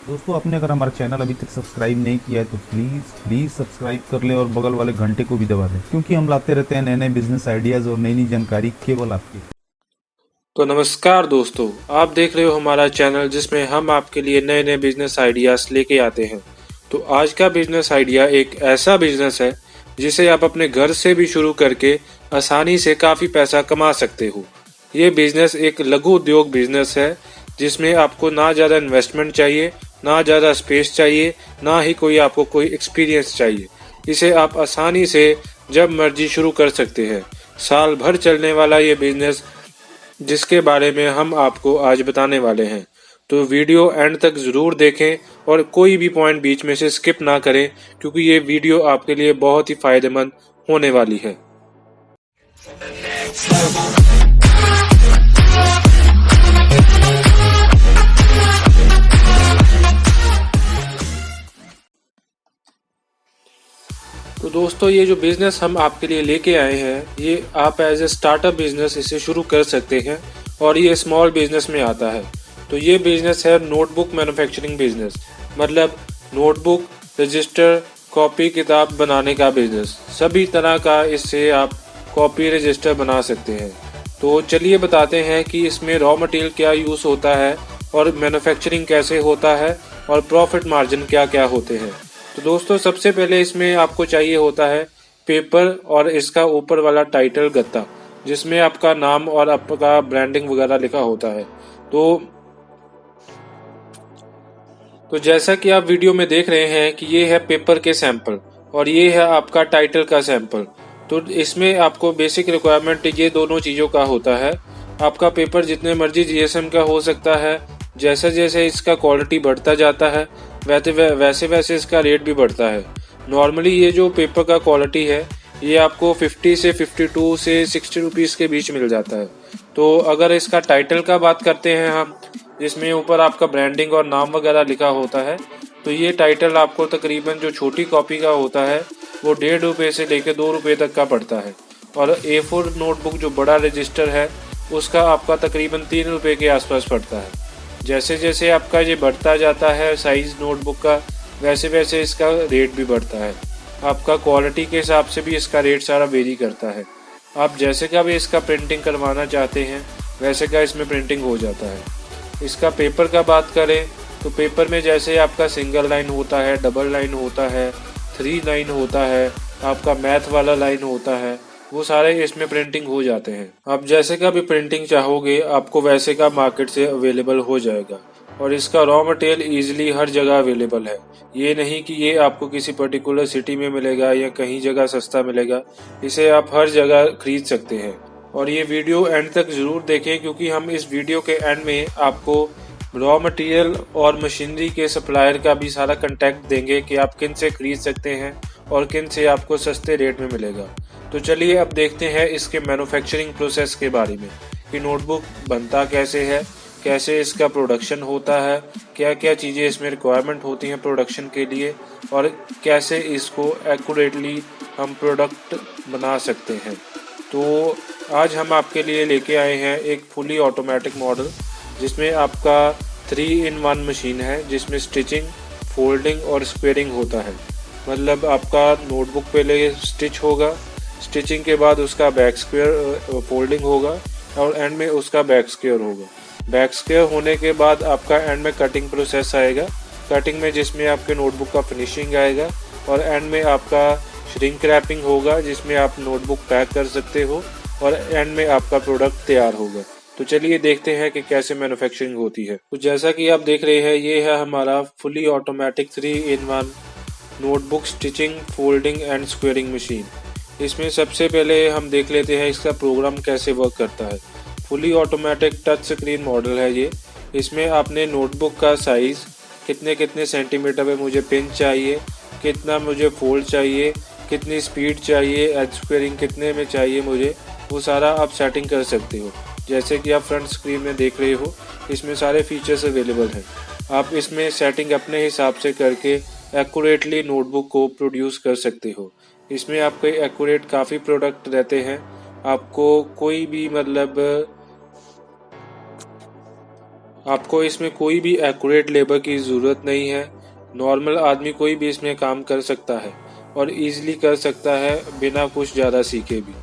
दोस्तों, आपने अगर हमारा चैनल अभी तक सब्सक्राइब नहीं किया है तो प्लीज़ सब्सक्राइब कर लें और बगल वाले घंटे को भी दबा दें, क्योंकि हम लाते रहते हैं नए नए बिजनेस आइडियाज़ और नई नई जानकारी केवल आपके। तो नमस्कार दोस्तों, आप देख रहे हो हमारा चैनल जिसमें हम आपके लिए नए नए बिजनेस आइडियाज़ लेके आते हैं। तो आज का बिजनेस आइडिया एक ऐसा बिजनेस है जिसे आप अपने घर से भी शुरू करके आसानी से काफ़ी पैसा कमा सकते हो। ये बिजनेस एक लघु उद्योग बिजनेस है जिसमें आपको ना ज़्यादा इन्वेस्टमेंट चाहिए, ना ज़्यादा स्पेस चाहिए, ना ही आपको कोई एक्सपीरियंस चाहिए। इसे आप आसानी से जब मर्जी शुरू कर सकते हैं। साल भर चलने वाला ये बिजनेस जिसके बारे में हम आपको आज बताने वाले हैं। तो वीडियो एंड तक ज़रूर देखें और कोई भी पॉइंट बीच में से स्किप ना करें, क्योंकि ये वीडियो आपके लिए बहुत ही फायदेमंद होने वाली है। तो दोस्तों, ये जो बिज़नेस हम आपके लिए लेके आए हैं, ये आप एज ए स्टार्टअप बिज़नेस इसे शुरू कर सकते हैं और ये स्मॉल बिज़नेस में आता है। तो ये बिज़नेस है नोटबुक मैन्युफैक्चरिंग बिज़नेस, मतलब नोटबुक, रजिस्टर, कॉपी किताब बनाने का बिज़नेस। सभी तरह का इससे आप कॉपी रजिस्टर बना सकते हैं। तो चलिए बताते हैं कि इसमें रॉ मटेरियल क्या यूज़ होता है और मैन्युफैक्चरिंग कैसे होता है और प्रॉफिट मार्जिन क्या क्या होते हैं। तो दोस्तों, सबसे पहले इसमें आपको चाहिए होता है पेपर और इसका ऊपर वाला टाइटल गत्ता, जिसमें आपका नाम और आपका ब्रांडिंग वगैरह लिखा होता है। तो जैसा कि आप वीडियो में देख रहे हैं कि ये है पेपर के सैंपल और ये है आपका टाइटल का सैंपल। तो इसमें आपको बेसिक रिक्वायरमेंट ये दोनों चीज़ों का होता है। आपका पेपर जितने मर्जी जीएसएम का हो सकता है। जैसे जैसे इसका क्वालिटी बढ़ता जाता है वैसे वैसे इसका रेट भी बढ़ता है। नॉर्मली ये जो पेपर का क्वालिटी है ये आपको 50 से 52 से 60 रुपीज़ के बीच मिल जाता है। तो अगर इसका टाइटल का बात करते हैं हम, जिसमें ऊपर आपका ब्रांडिंग और नाम वगैरह लिखा होता है, तो ये टाइटल आपको तकरीबन जो छोटी कॉपी का होता है वो 1.5 रुपये से लेकर 2 रुपये तक का पड़ता है। और A4 नोटबुक जो बड़ा रजिस्टर है उसका आपका तकरीबन 3 रुपये के आसपास पड़ता है। जैसे जैसे आपका ये बढ़ता जाता है साइज़ नोटबुक का, वैसे वैसे इसका रेट भी बढ़ता है। आपका क्वालिटी के हिसाब से भी इसका रेट सारा वेरी करता है। आप जैसे का भी इसका प्रिंटिंग करवाना चाहते हैं वैसे का इसमें प्रिंटिंग हो जाता है। इसका पेपर का बात करें तो पेपर में जैसे आपका सिंगल लाइन होता है, डबल लाइन होता है, 3 लाइन होता है, आपका मैथ वाला लाइन होता है, वो सारे इसमें प्रिंटिंग हो जाते हैं। आप जैसे का भी प्रिंटिंग चाहोगे आपको वैसे का मार्केट से अवेलेबल हो जाएगा। और इसका रॉ मटेरियल ईजिली हर जगह अवेलेबल है। ये नहीं कि ये आपको किसी पर्टिकुलर सिटी में मिलेगा या कहीं जगह सस्ता मिलेगा। इसे आप हर जगह खरीद सकते हैं। और ये वीडियो एंड तक ज़रूर देखें, क्योंकि हम इस वीडियो के एंड में आपको रॉ मटेरियल और मशीनरी के सप्लायर का भी सारा कांटेक्ट देंगे कि आप किन से खरीद सकते हैं और किन से आपको सस्ते रेट में मिलेगा। तो चलिए अब देखते हैं इसके मैन्युफैक्चरिंग प्रोसेस के बारे में कि नोटबुक बनता कैसे है, कैसे इसका प्रोडक्शन होता है, क्या क्या चीज़ें इसमें रिक्वायरमेंट होती हैं प्रोडक्शन के लिए, और कैसे इसको एक्यूरेटली हम प्रोडक्ट बना सकते हैं। तो आज हम आपके लिए लेके आए हैं एक फुली ऑटोमेटिक मॉडल, जिसमें आपका 3-in-1 मशीन है, जिसमें स्टिचिंग, फोल्डिंग और स्क्वेयरिंग होता है। मतलब आपका नोटबुक पहले स्टिच होगा, स्टिचिंग के बाद उसका बैक स्क्वेयर फोल्डिंग होगा और एंड में उसका बैक स्क्वेयर होगा। बैक स्क्वेयर होने के बाद आपका एंड में कटिंग प्रोसेस आएगा। कटिंग में जिसमें आपके नोटबुक का फिनिशिंग आएगा और एंड में आपका श्रिंक रैपिंग होगा, जिसमें आप नोटबुक पैक कर सकते हो और एंड में आपका प्रोडक्ट तैयार होगा। तो चलिए देखते हैं कि कैसे मैन्युफैक्चरिंग होती है। तो जैसा कि आप देख रहे हैं, ये है हमारा fully automatic 3-in-1 notebook stitching, folding and squaring machine. इसमें सबसे पहले हम देख लेते हैं इसका प्रोग्राम कैसे वर्क करता है। Fully automatic touch screen model है ये। इसमें आपने नोटबुक का साइज़, कितने कितने सेंटीमीटर में मुझे पिन चाहिए, कितना मुझे फोल्ड चाहिए, कितनी स्पीड चाहिए, एज स्क्वेयरिंग कितने में चाहिए मुझे, वो सारा आप सेटिंग कर सकते हो। जैसे कि आप फ्रंट स्क्रीन में देख रहे हो, इसमें सारे फीचर्स अवेलेबल हैं। आप इसमें सेटिंग अपने हिसाब से करके एक्यूरेटली नोटबुक को प्रोड्यूस कर सकते हो। इसमें आपके एक्यूरेट काफ़ी प्रोडक्ट रहते हैं। आपको कोई भी मतलब आपको इसमें कोई भी एक्यूरेट लेबर की ज़रूरत नहीं है। नॉर्मल आदमी कोई भी इसमें काम कर सकता है और इजीली कर सकता है बिना कुछ ज़्यादा सीखे भी।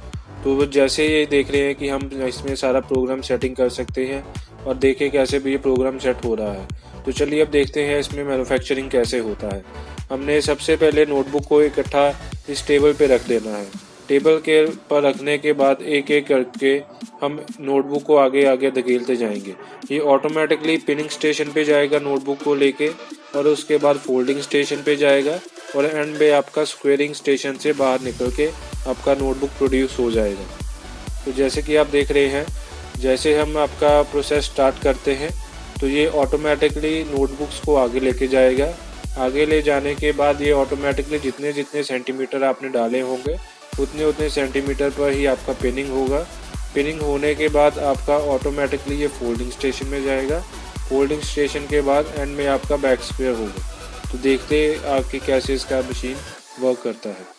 तो जैसे ये देख रहे हैं कि हम इसमें सारा प्रोग्राम सेटिंग कर सकते हैं और देखें कैसे भी ये प्रोग्राम सेट हो रहा है। तो चलिए अब देखते हैं इसमें मैन्युफैक्चरिंग कैसे होता है। हमने सबसे पहले नोटबुक को इकट्ठा इस टेबल पे रख देना है। टेबल के पर रखने के बाद एक एक करके हम नोटबुक को आगे आगे धकेलते जाएंगे। ये ऑटोमेटिकली पिनिंग स्टेशन पे जाएगा नोटबुक को लेके, और उसके बाद फोल्डिंग स्टेशन पे जाएगा, और एंड में आपका स्क्वेयरिंग स्टेशन से बाहर निकल के आपका नोटबुक प्रोड्यूस हो जाएगा। तो जैसे कि आप देख रहे हैं, जैसे हम आपका प्रोसेस स्टार्ट करते हैं तो ये ऑटोमेटिकली नोटबुक्स को आगे लेके जाएगा। आगे ले जाने के बाद ये ऑटोमेटिकली जितने जितने सेंटीमीटर आपने डाले होंगे उतने उतने सेंटीमीटर पर ही आपका पिनिंग होगा। पिनिंग होने के बाद आपका ऑटोमेटिकली ये फोल्डिंग स्टेशन में जाएगा। फोल्डिंग स्टेशन के बाद एंड में आपका बैक स्क्वेयर होगा। तो देखते हैं आपकी कैसे इसका मशीन वर्क करता है।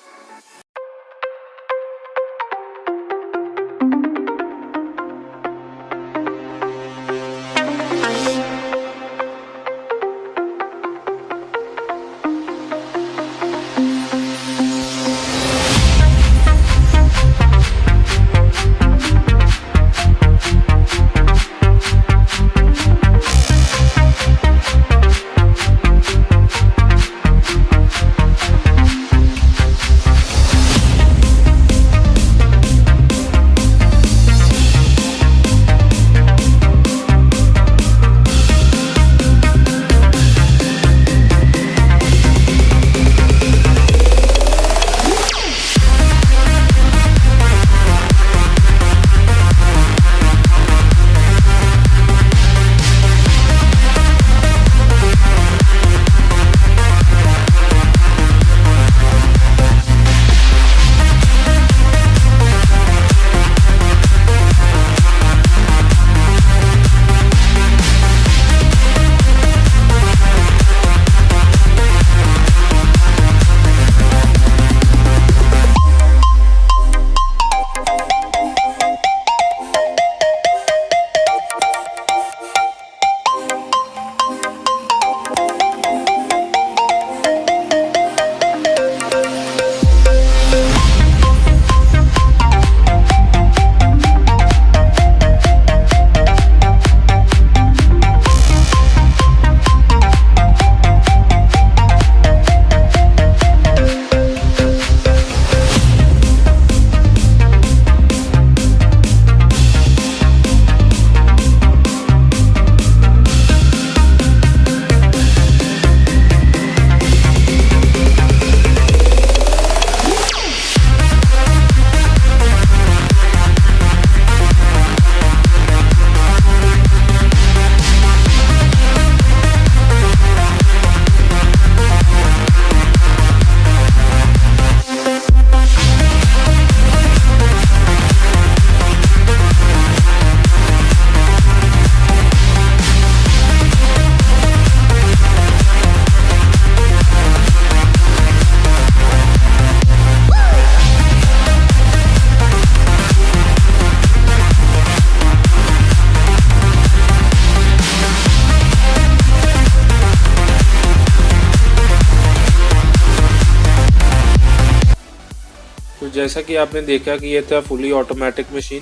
तो जैसा कि आपने देखा कि ये था फुली ऑटोमेटिक मशीन,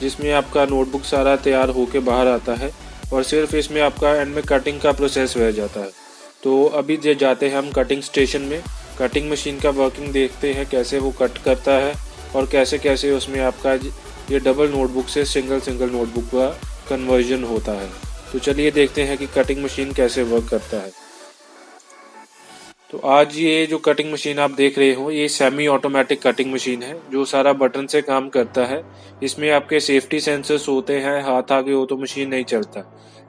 जिसमें आपका नोटबुक सारा तैयार होके बाहर आता है और सिर्फ इसमें आपका एंड में कटिंग का प्रोसेस रह जाता है। तो अभी जाते हैं हम कटिंग स्टेशन में, कटिंग मशीन का वर्किंग देखते हैं कैसे वो कट करता है और कैसे कैसे उसमें आपका ये डबल नोटबुक से सिंगल नोटबुक का कन्वर्जन होता है। तो चलिए देखते हैं कि कटिंग मशीन कैसे वर्क करता है। तो आज ये जो कटिंग मशीन आप देख रहे हो, ये सेमी ऑटोमेटिक कटिंग मशीन है जो सारा बटन से काम करता है। इसमें आपके सेफ्टी सेंसर्स होते हैं, हाथ आगे हो तो मशीन नहीं चलता।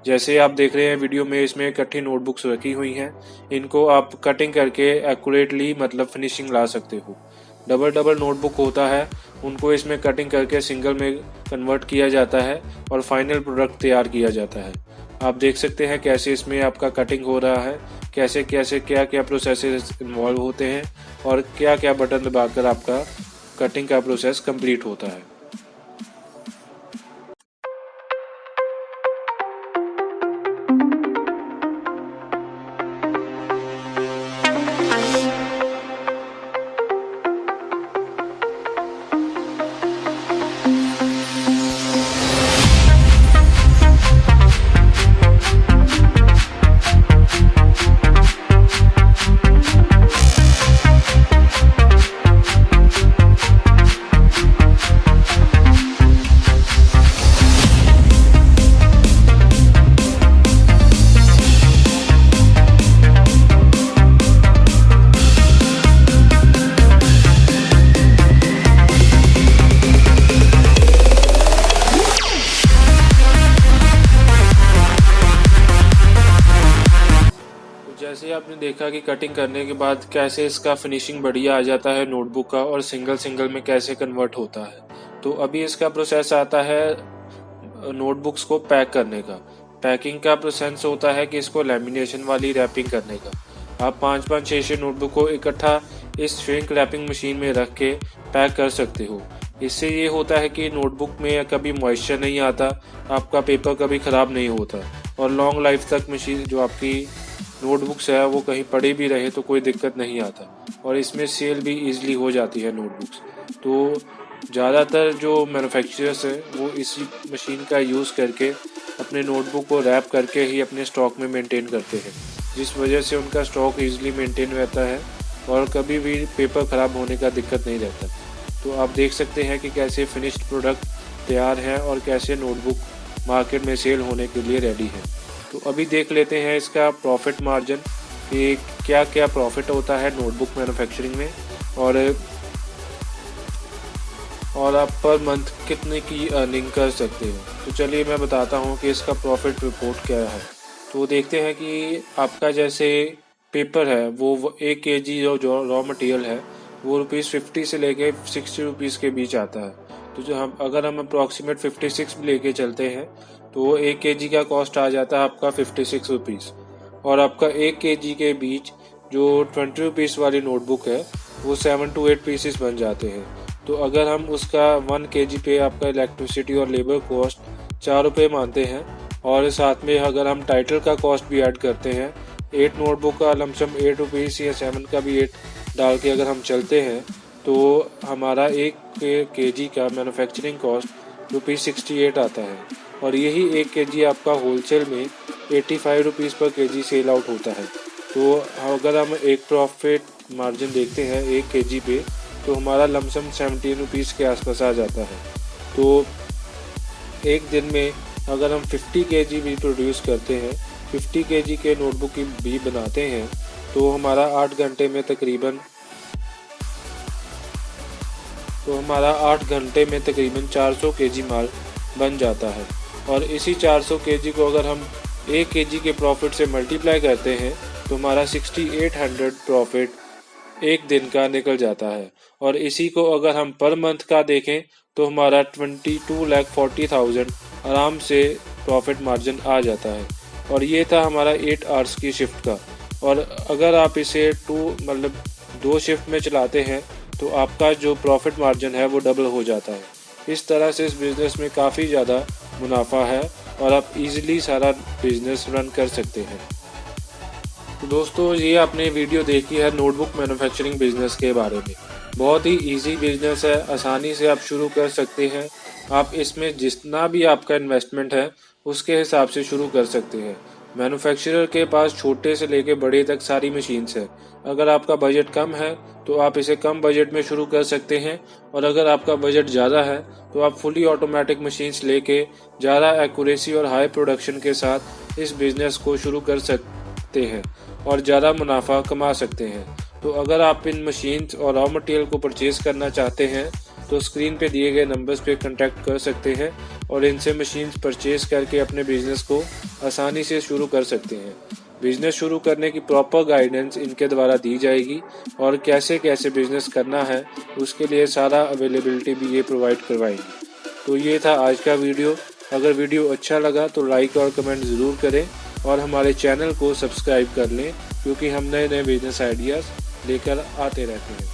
जैसे आप देख रहे हैं वीडियो में, इसमें इकट्ठी नोटबुक्स रखी हुई हैं, इनको आप कटिंग करके एक्यूरेटली मतलब फिनिशिंग ला सकते हो। डबल नोटबुक होता है, उनको इसमें कटिंग करके सिंगल में कन्वर्ट किया जाता है और फाइनल प्रोडक्ट तैयार किया जाता है। आप देख सकते हैं कैसे इसमें आपका कटिंग हो रहा है, कैसे कैसे क्या क्या प्रोसेसेस इन्वॉल्व होते हैं और क्या क्या बटन दबाकर आपका कटिंग का प्रोसेस कंप्लीट होता है। तो जैसे आपने देखा कि कटिंग करने के बाद कैसे इसका फिनिशिंग बढ़िया आ जाता है नोटबुक का, और सिंगल सिंगल में कैसे कन्वर्ट होता है। तो अभी इसका प्रोसेस आता है नोटबुक्स को पैक करने का। पैकिंग का प्रोसेस होता है कि इसको लैमिनेशन वाली रैपिंग करने का। आप 5-5, 6-6 नोटबुक को इकट्ठा इस श्रिंक रैपिंग मशीन में रख के पैक कर सकते हो। इससे ये होता है कि नोटबुक में कभी मॉइस्चर नहीं आता, आपका पेपर कभी ख़राब नहीं होता, और लॉन्ग लाइफ तक मशीन जो आपकी नोटबुक्स है वो कहीं पड़े भी रहे तो कोई दिक्कत नहीं आता, और इसमें सेल भी ईजिली हो जाती है नोटबुक्स। तो ज़्यादातर जो मैन्युफैक्चरर्स हैं वो इसी मशीन का यूज़ करके अपने नोटबुक को रैप करके ही अपने स्टॉक में मेंटेन करते हैं, जिस वजह से उनका स्टॉक ईजिली मेंटेन रहता है और कभी भी पेपर ख़राब होने का दिक्कत नहीं रहता। तो आप देख सकते हैं कि कैसे फिनिश्ड प्रोडक्ट तैयार है और कैसे नोटबुक मार्केट में सेल होने के लिए रेडी है। तो अभी देख लेते हैं इसका प्रॉफिट मार्जिन कि क्या क्या प्रॉफिट होता है नोटबुक मैन्युफैक्चरिंग में, और आप पर मंथ कितने की अर्निंग कर सकते हो। तो चलिए मैं बताता हूँ कि इसका प्रॉफिट रिपोर्ट क्या है। तो देखते हैं कि आपका जैसे पेपर है वो 1 kg जो रॉ मटेरियल है वो ₹50 से लेके ₹60 के बीच आता है। तो जो अगर हम अप्रॉक्सीमेट 56 लेके चलते हैं तो 1 kg का कॉस्ट आ जाता है आपका ₹56, और आपका 1 kg के बीच जो ₹20 वाली नोटबुक है वो 7 to 8 पीसेस बन जाते हैं। तो अगर हम उसका 1 kg पे आपका इलेक्ट्रिसिटी और लेबर कॉस्ट ₹4 मानते हैं, और साथ में अगर हम टाइटल का कॉस्ट भी ऐड करते हैं, 8 नोटबुक का लमसम ₹8 या 7 का भी 8 डाल के अगर हम चलते हैं तो हमारा 1 kg का मैन्युफैक्चरिंग कॉस्ट ₹68 आता है, और यही 1 kg आपका होलसेल में ₹85 पर kg सेल आउट होता है। तो अगर हम एक प्रॉफिट मार्जिन देखते हैं 1 kg पे तो हमारा लमसम ₹17 के आसपास आ जाता है। तो एक दिन में अगर हम 50 kg भी प्रोड्यूस करते हैं, 50 kg के नोटबुक भी बनाते हैं, तो हमारा 8 घंटे में तकरीबन 400 kg माल बन जाता है। और इसी 400 kg को अगर हम 1 kg के प्रॉफिट से मल्टीप्लाई करते हैं तो हमारा 6800 प्रॉफिट एक दिन का निकल जाता है। और इसी को अगर हम पर मंथ का देखें तो हमारा 22,40,000 आराम से प्रॉफिट मार्जिन आ जाता है। और ये था हमारा 8 आवर्स की शिफ्ट का। और अगर आप इसे 2 शिफ्ट में चलाते हैं तो आपका जो प्रॉफिट मार्जिन है वो डबल हो जाता है। इस तरह से इस बिज़नेस में काफ़ी ज़्यादा मुनाफा है और आप इजीली सारा बिज़नेस रन कर सकते हैं। तो दोस्तों, ये आपने वीडियो देखी है नोटबुक मैन्युफैक्चरिंग बिज़नेस के बारे में। बहुत ही इजी बिज़नेस है, आसानी से आप शुरू कर सकते हैं। आप इसमें जितना भी आपका इन्वेस्टमेंट है उसके हिसाब से शुरू कर सकते हैं। मैन्युफैक्चरर के पास छोटे से लेके बड़े तक सारी मशीन्स है। अगर आपका बजट कम है तो आप इसे कम बजट में शुरू कर सकते हैं, और अगर आपका बजट ज़्यादा है तो आप फुली ऑटोमेटिक मशीन्स लेके ज़्यादा एक्यूरेसी और हाई प्रोडक्शन के साथ इस बिज़नेस को शुरू कर सकते हैं और ज़्यादा मुनाफा कमा सकते हैं। तो अगर आप इन मशीन्स और रॉ मटेरियल को परचेज़ करना चाहते हैं तो स्क्रीन पे दिए गए नंबर्स पे कांटेक्ट कर सकते हैं और इनसे मशीन्स परचेज़ करके अपने बिज़नेस को आसानी से शुरू कर सकते हैं। बिज़नेस शुरू करने की प्रॉपर गाइडेंस इनके द्वारा दी जाएगी, और कैसे कैसे बिज़नेस करना है उसके लिए सारा अवेलेबिलिटी भी ये प्रोवाइड करवाएंगे। तो ये था आज का वीडियो। अगर वीडियो अच्छा लगा तो लाइक और कमेंट ज़रूर करें, और हमारे चैनल को सब्सक्राइब कर लें, क्योंकि हम नए नए बिज़नेस आइडियाज़ लेकर आते रहते हैं।